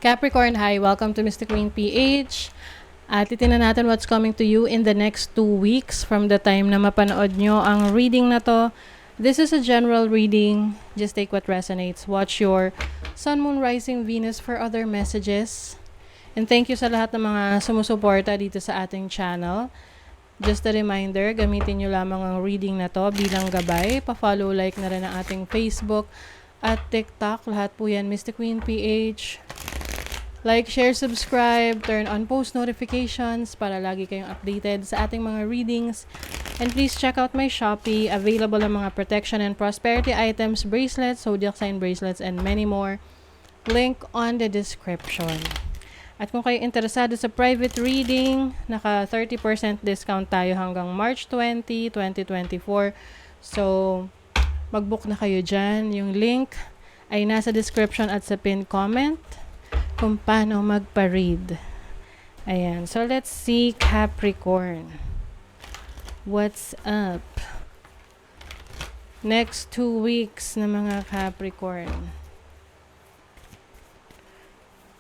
Capricorn, hi. Welcome to Mystic Queen PH. At titingnan natin what's coming to you in the next 2 weeks from the time na mapanood nyo ang reading na to. This is a general reading. Just take what resonates. Watch your Sun, Moon, Rising, Venus for other messages. And thank you sa lahat ng mga sumusuporta dito sa ating channel. Just a reminder, gamitin nyo lamang ang reading na to bilang gabay. Pa-follow, like na rin ang ating Facebook at TikTok. Lahat po yan, Mystic Queen PH. Like, share, subscribe, turn on post notifications para lagi kayong updated sa ating mga readings. And please check out my Shopee. Available ang mga protection and prosperity items, bracelets, zodiac sign bracelets, and many more. Link on the description. At kung kayo interesado sa private reading, naka 30% discount tayo hanggang March 20, 2024. So, mag-book na kayo dyan. Yung link ay nasa description at sa pinned comment kung paano magpa-read. Ayan. So, let's see Capricorn. What's up? Next 2 weeks na mga Capricorn.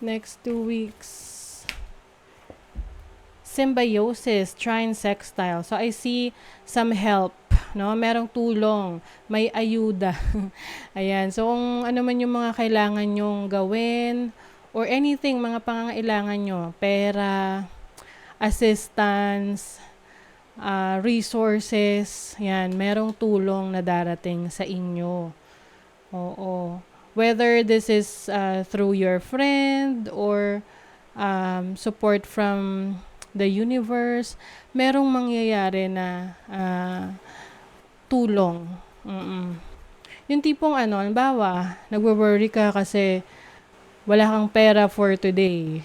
Next 2 weeks. Symbiosis, trine sextile. So, I see some help. No? Merong tulong. May ayuda. Ayan. So, kung ano man yung mga kailangan nyong gawin, or anything, mga pangangailangan nyo, pera, assistance, resources, yan, merong tulong na darating sa inyo. Oo. Whether this is through your friend or support from the universe, merong mangyayari na tulong. Yung tipong halimbawa, nagwo-worry ka kasi wala kang pera for today.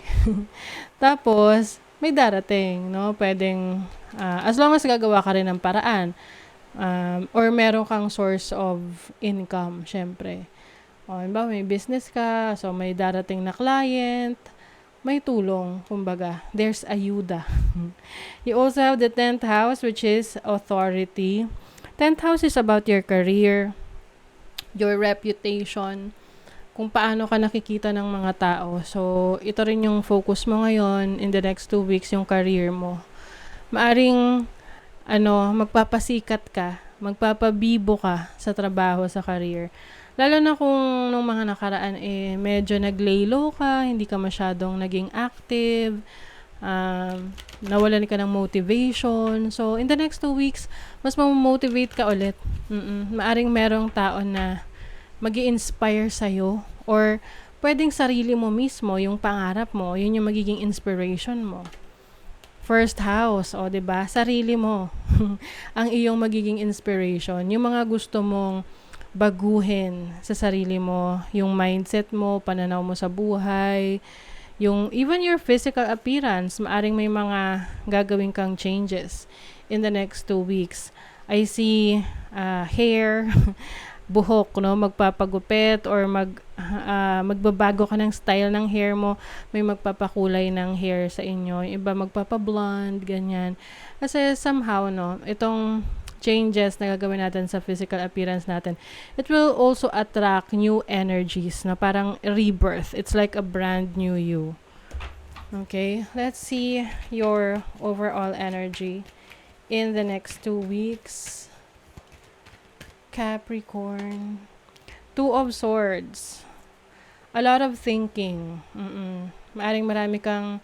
Tapos, may darating, no? Pwedeng, as long as gagawa ka rin ng paraan, or meron kang source of income, syempre. O, may business ka, so may darating na client, may tulong, kumbaga. There's ayuda. You also have the 10th house, which is authority. 10th house is about your career, your reputation, kung paano ka nakikita ng mga tao. So, ito rin yung focus mo ngayon in the next 2 weeks, yung career mo. Maaring, magpapasikat ka, magpapabibo ka sa trabaho, sa career. Lalo na kung nung mga nakaraan, medyo nag-lay low ka, hindi ka masyadong naging active, nawalan ka ng motivation. So, in the next 2 weeks, mas mamotivate ka ulit. Maaring merong tao na magi-inspire sa'yo, or pwedeng sarili mo mismo, yung pangarap mo, yun yung magiging inspiration mo. First house, diba? Sarili mo ang iyong magiging inspiration. Yung mga gusto mong baguhin sa sarili mo, yung mindset mo, pananaw mo sa buhay, yung even your physical appearance, maaring may mga gagawin kang changes in the next 2 weeks. I see hair, buhok, no? Magpapagupit or magbabago ka ng style ng hair mo. May magpapakulay ng hair sa inyo. Yung iba magpapablonde, ganyan. Kasi somehow, no, itong changes na gagawin natin sa physical appearance natin, it will also attract new energies, no? Parang rebirth. It's like a brand new you. Okay? Let's see your overall energy in the next 2 weeks. Capricorn. 2 of Swords. A lot of thinking. Maaring marami kang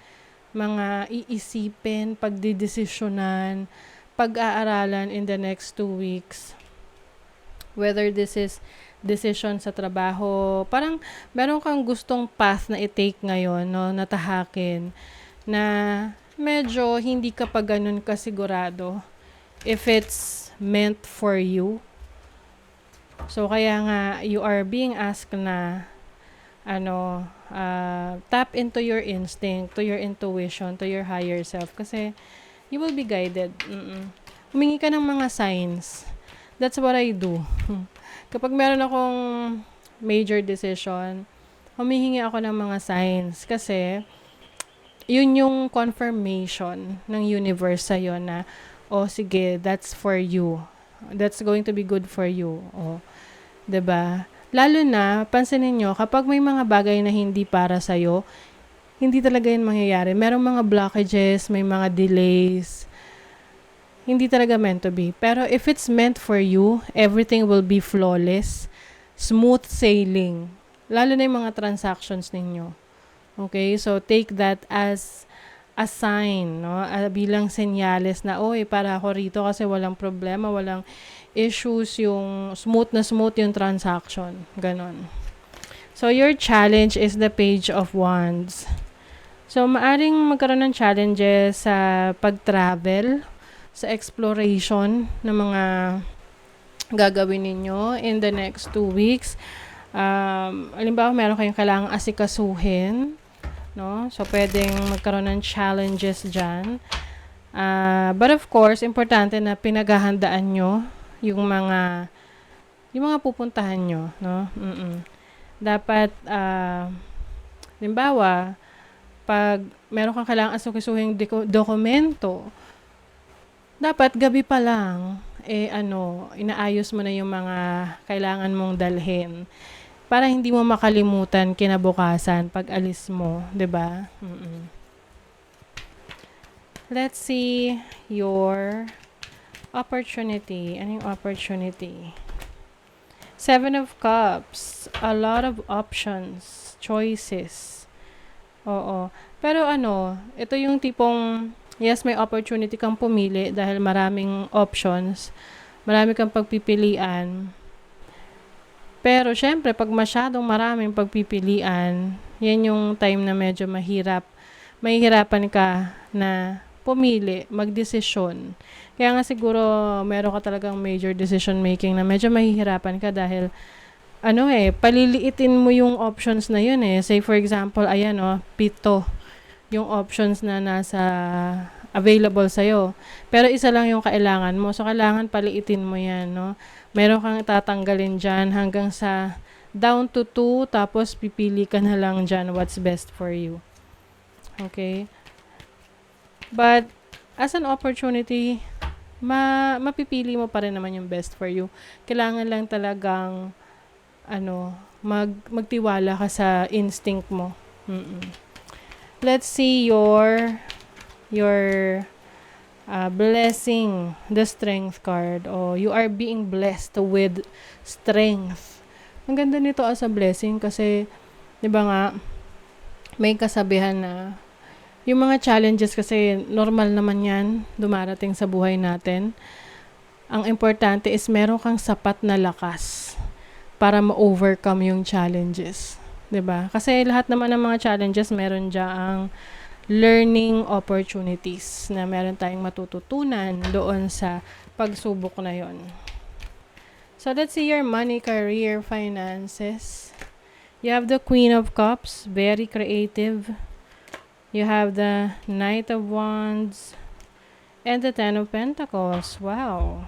mga iisipin, pagdidesisyonan, pag-aaralan in the next 2 weeks. Whether this is decision sa trabaho, parang meron kang gustong path na i-take ngayon, no, natahakin, na medyo hindi ka pa ganun kasigurado if it's meant for you. So, kaya nga, you are being asked na, tap into your instinct, to your intuition, to your higher self. Kasi, you will be guided. Humingi ka ng mga signs. That's what I do. Kapag meron akong major decision, humihingi ako ng mga signs. Kasi, yun yung confirmation ng universe sa'yo na, sige, that's for you. That's going to be good for you. 'Di ba? Lalo na, pansinin nyo, kapag may mga bagay na hindi para sa'yo, hindi talaga yun mangyayari. Merong mga blockages, may mga delays, hindi talaga meant to be. Pero if it's meant for you, everything will be flawless, smooth sailing. Lalo na yung mga transactions ninyo. Okay? So, take that as a sign, no? Bilang senyales na, oy, para ako rito kasi walang problema, walang issues, yung smooth yung transaction. Ganon. So, your challenge is the Page of Wands. So, maaring magkaroon ng challenges sa pag-travel, sa exploration ng mga gagawin ninyo in the next 2 weeks. Halimbawa, meron kayong kailangang asikasuhin, no? So, pwedeng magkaroon ng challenges dyan. But of course, importante na pinaghahandaan nyo yung mga pupuntahan nyo, no? Dapat, halimbawa, pag meron kang kailangang asikasuhin dokumento, dapat gabi pa lang, inaayos mo na yung mga kailangan mong dalhin para hindi mo makalimutan kinabukasan pag alis mo, 'di ba? Let's see your opportunity. Ano yung opportunity? 7 of Cups. A lot of options, choices. Oo. Pero ito yung tipong yes, may opportunity kang pumili dahil maraming options, marami kang pagpipilian. Pero syempre, pag masyadong maraming pagpipilian, yan yung time na medyo mahihirapan ka na pumili, magdesisyon. Kaya nga siguro meron ka talagang major decision making na medyo mahihirapan ka dahil paliliitin mo yung options na yun eh. Say for example, 7 yung options na nasa available sa'yo. Pero isa lang yung kailangan mo. So, kailangan paliitin mo yan, no? Meron kang tatanggalin dyan hanggang sa down to 2, tapos pipili ka na lang dyan what's best for you. Okay? But, as an opportunity, mapipili mo pa rin naman yung best for you. Kailangan lang talagang, magtiwala ka sa instinct mo. Let's see your blessing, the Strength card. You are being blessed with strength. Ang ganda nito as a blessing kasi, di ba nga, may kasabihan na yung mga challenges kasi normal naman yan dumarating sa buhay natin. Ang importante is meron kang sapat na lakas para ma-overcome yung challenges. 'Di ba? Kasi lahat naman ng mga challenges meron diyaang learning opportunities na meron tayong matututunan doon sa pagsubok na 'yon. So let's see your money, career, finances. You have the Queen of Cups, very creative. You have the Knight of Wands and the Ten of Pentacles. Wow.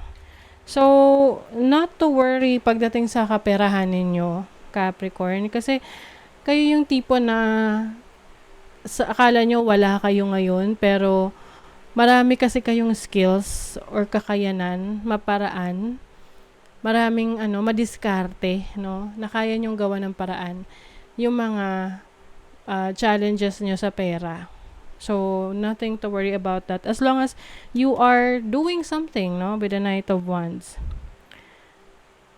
So, not to worry pagdating sa kaperahan ninyo, Capricorn, kasi kayo yung tipo na akala nyo wala kayo ngayon, pero marami kasi kayong skills or kakayanan, maparaan, maraming madiskarte, no, na kaya nyong gawa ng paraan yung mga challenges nyo sa pera. So, nothing to worry about that as long as you are doing something, no, with the Knight of Wands.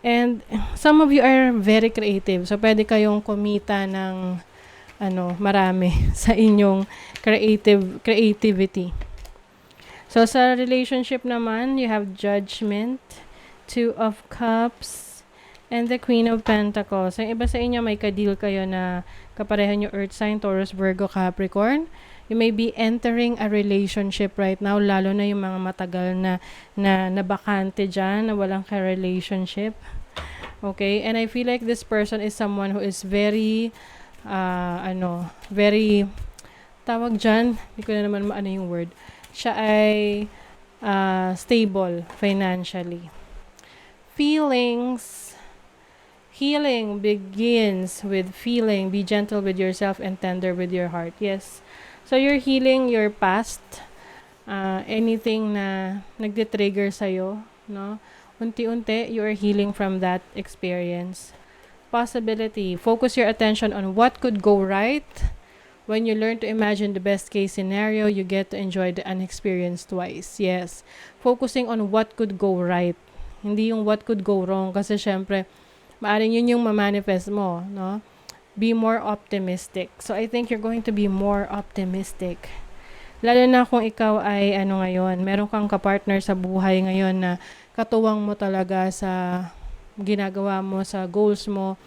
And some of you are very creative. So, pwede kayong kumita ng marami sa inyong creativity. So, sa relationship naman, you have Judgment, 2 of Cups, and the Queen of Pentacles. Ang iba sa inyo, may ka-deal kayo na kaparehan yung Earth sign, Taurus, Virgo, Capricorn. You may be entering a relationship right now, lalo na yung mga matagal na bakante dyan, na walang ka-relationship. Okay? And I feel like this person is someone who is very, very, tawag dyan, hindi ko na naman maano yung word. Siya ay stable financially. Feelings. Healing begins with feeling. Be gentle with yourself and tender with your heart. Yes. So, you're healing your past. Anything na nagde-trigger sa'yo, no? Unti-unti, you are healing from that experience. possibility. Focus your attention on what could go right. When you learn to imagine the best case scenario, you get to enjoy the unexperienced twice. Yes. Focusing on what could go right. Hindi yung what could go wrong. Kasi syempre, maaaring yun yung ma-manifest mo, no? Be more optimistic. So, I think you're going to be more optimistic. Lalo na kung ikaw ay, ngayon, meron kang kapartner sa buhay ngayon na katuwang mo talaga sa ginagawa mo, sa goals mo,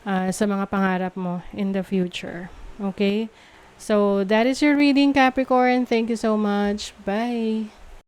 sa mga pangarap mo in the future. Okay? So, that is your reading, Capricorn. Thank you so much. Bye!